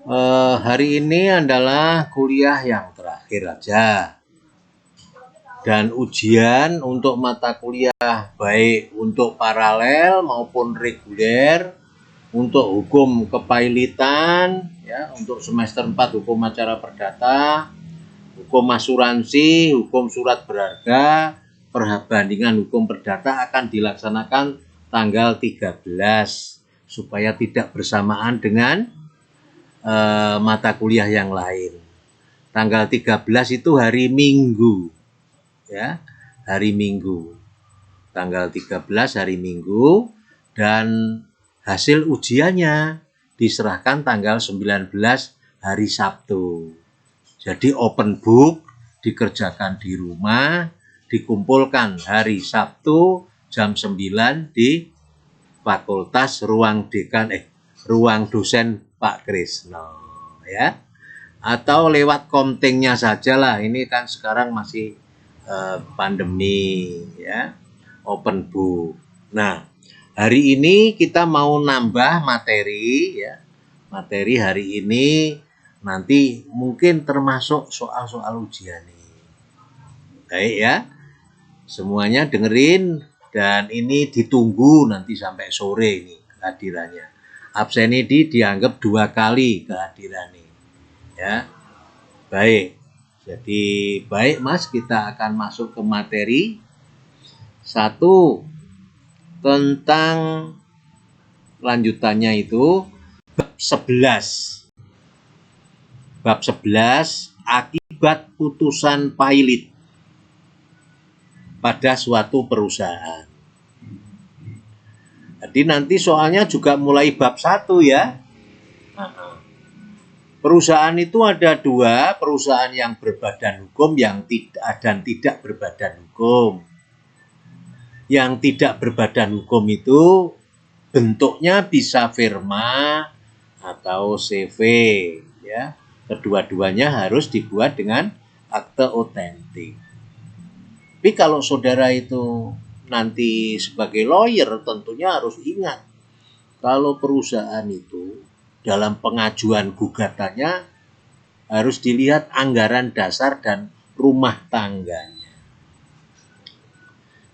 Hari ini adalah kuliah yang terakhir aja. Dan ujian untuk mata kuliah baik untuk paralel maupun reguler, untuk hukum kepailitan, ya, untuk semester 4 hukum acara perdata, hukum asuransi, hukum surat berharga, perbandingan hukum perdata akan dilaksanakan tanggal 13 supaya tidak bersamaan dengan mata kuliah yang lain. Tanggal 13 itu hari Minggu. Ya, hari Minggu. Tanggal 13 hari Minggu dan hasil ujiannya diserahkan tanggal 19 hari Sabtu. Jadi open book, dikerjakan di rumah, dikumpulkan hari Sabtu jam 9 di Fakultas Ruang Dosen Pak Krisno, ya. Atau lewat komtingnya saja lah. Ini kan sekarang masih pandemi, ya. Open book. Nah, hari ini kita mau nambah materi, ya. Materi hari ini nanti mungkin termasuk soal-soal ujian nih. Baik ya. Semuanya dengerin dan ini ditunggu nanti sampai sore ini kehadirannya. Absen ini dianggap 2 kali kehadiran ini. Ya. Baik. Jadi baik Mas, kita akan masuk ke materi. 1 tentang lanjutannya itu bab 11. Bab 11 akibat putusan pailit pada suatu perusahaan. Jadi nanti soalnya juga mulai bab 1 ya. Perusahaan itu ada 2, perusahaan yang berbadan hukum yang tidak berbadan hukum. Yang tidak berbadan hukum itu bentuknya bisa firma atau CV, ya. Kedua-duanya harus dibuat dengan akte otentik. Tapi kalau saudara itu nanti sebagai lawyer tentunya harus ingat kalau perusahaan itu dalam pengajuan gugatannya harus dilihat anggaran dasar dan rumah tangganya.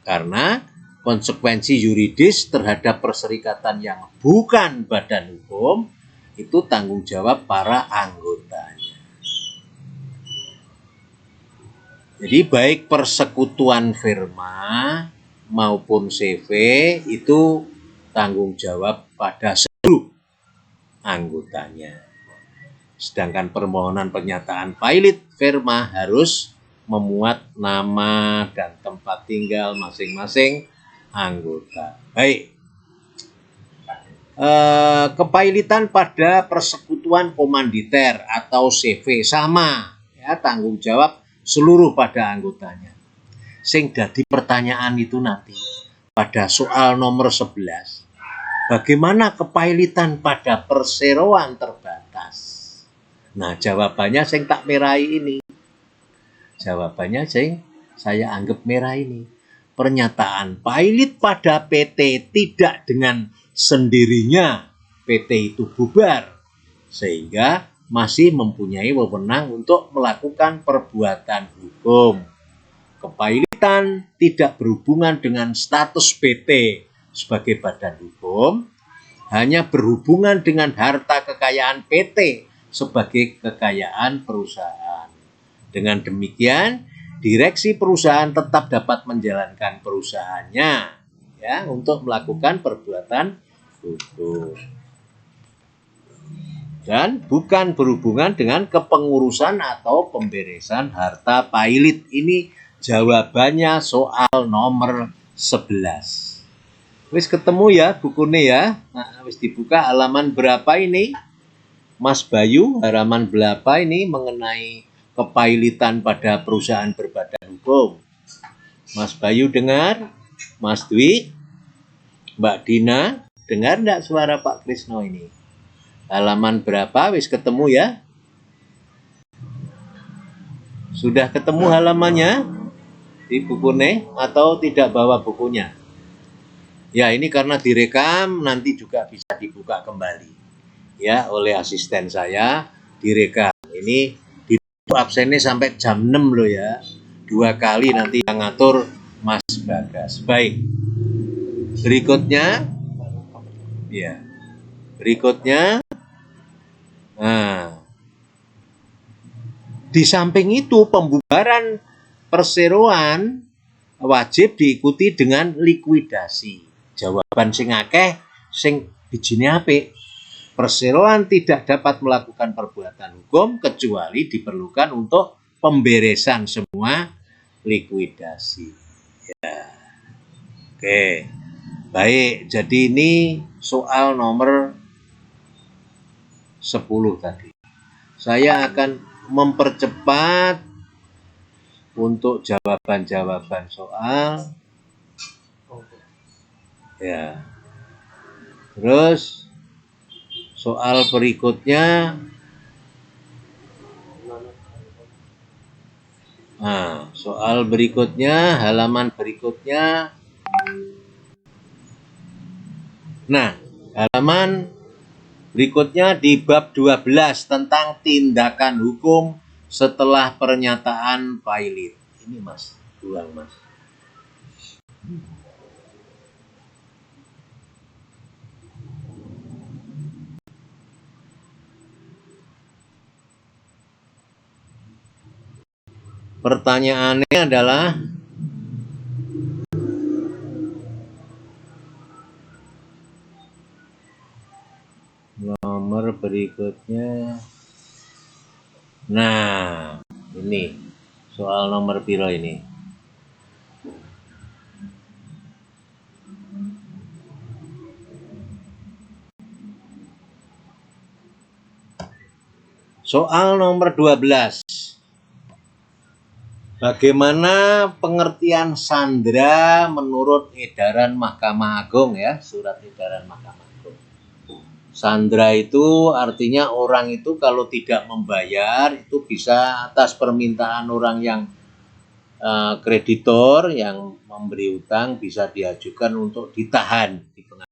Karena konsekuensi yuridis terhadap perserikatan yang bukan badan hukum itu tanggung jawab para anggotanya. Jadi baik persekutuan firma maupun CV itu tanggung jawab pada seluruh anggotanya. Sedangkan permohonan pernyataan pailit firma harus memuat nama dan tempat tinggal masing-masing anggota. Baik. Kepailitan pada persekutuan komanditer atau CV sama, ya, tanggung jawab seluruh pada anggotanya. Sing dadi pertanyaan itu nanti pada soal nomor 11. Bagaimana kepailitan pada perseroan terbatas? Nah, jawabannya sing tak merai ini. Jawabannya sing saya anggap merah ini. Pernyataan pailit pada PT tidak dengan sendirinya PT itu bubar. Sehingga masih mempunyai wewenang untuk melakukan perbuatan hukum. Kepailitan tidak berhubungan dengan status PT sebagai badan hukum, hanya berhubungan dengan harta kekayaan PT sebagai kekayaan perusahaan. Dengan demikian, direksi perusahaan tetap dapat menjalankan perusahaannya, ya, untuk melakukan perbuatan hukum. Dan bukan berhubungan dengan kepengurusan atau pemberesan harta pailit. Ini jawabannya soal nomor 11. Wis ketemu ya bukunya ya. Nah, wis dibuka halaman berapa ini? Mas Bayu, halaman berapa ini mengenai kepailitan pada perusahaan berbadan hukum? Mas Bayu dengar? Mas Dwi? Mbak Dina? Dengar enggak suara Pak Krisno ini? Halaman berapa? Wis ketemu ya? Sudah ketemu halamannya? Di bukunya atau tidak bawa bukunya? Ya, ini karena direkam nanti juga bisa dibuka kembali. ya oleh asisten saya direkam. Ini ditutup absennya sampai jam 6 loh ya. 2 kali nanti yang ngatur Mas Bagas. Baik. Berikutnya ya. Berikutnya nah, di samping itu pembubaran perseroan wajib diikuti dengan likuidasi. Jawaban sing akeh sing bijine apik. Perseroan tidak dapat melakukan perbuatan hukum kecuali diperlukan untuk pemberesan semua likuidasi. Ya. Oke. Baik, jadi ini soal nomor 10 tadi. Saya akan mempercepat untuk jawaban-jawaban soal. Ya. Terus soal berikutnya. Nah, soal berikutnya, halaman berikutnya. Nah, halaman berikutnya di bab 12 tentang tindakan hukum setelah pernyataan pilot. Ini Mas, ulang Mas. Pertanyaannya adalah nomor berikutnya. Nah, ini soal nomor piro ini. Soal nomor 12. Bagaimana pengertian sandra menurut edaran Mahkamah Agung ya, surat edaran Mahkamah Agung. Sandra itu artinya orang itu kalau tidak membayar itu bisa atas permintaan orang yang kreditor yang memberi utang bisa diajukan untuk ditahan di pengadilan.